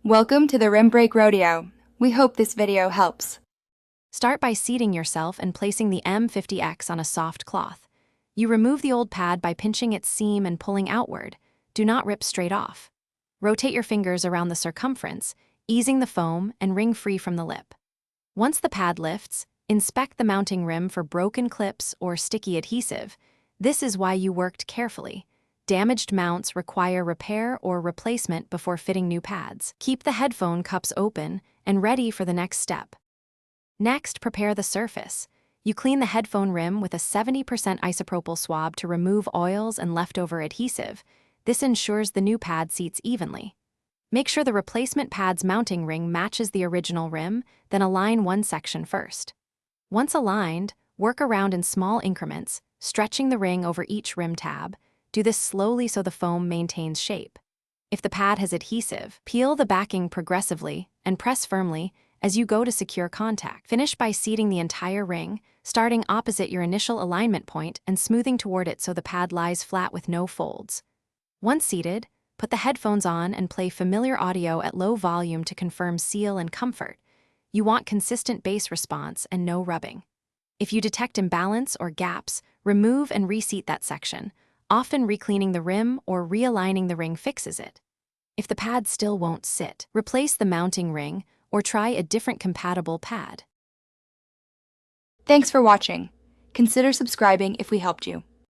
Welcome to the Rim Break Rodeo. We hope this video helps. Start by seating yourself and placing the M50X on a soft cloth. You remove the old pad by pinching its seam and pulling outward. Do not rip straight off. Rotate your fingers around the circumference, easing the foam and ring free from the lip. Once the pad lifts, inspect the mounting rim for broken clips or sticky adhesive. This is why you worked carefully. Damaged mounts require repair or replacement before fitting new pads. Keep the headphone cups open and ready for the next step. Next, prepare the surface. You clean the headphone rim with a 70% isopropyl swab to remove oils and leftover adhesive. This ensures the new pad seats evenly. Make sure the replacement pad's mounting ring matches the original rim, then align one section first. Once aligned, work around in small increments, stretching the ring over each rim tab. Do this slowly so the foam maintains shape. If the pad has adhesive, peel the backing progressively and press firmly as you go to secure contact. Finish by seating the entire ring, starting opposite your initial alignment point and smoothing toward it so the pad lies flat with no folds. Once seated, put the headphones on and play familiar audio at low volume to confirm seal and comfort. You want consistent bass response and no rubbing. If you detect imbalance or gaps, remove and reseat that section. Often recleaning the rim or realigning the ring fixes it. If the pad still won't sit, replace the mounting ring or try a different compatible pad. Thanks for watching. Consider subscribing if we helped you.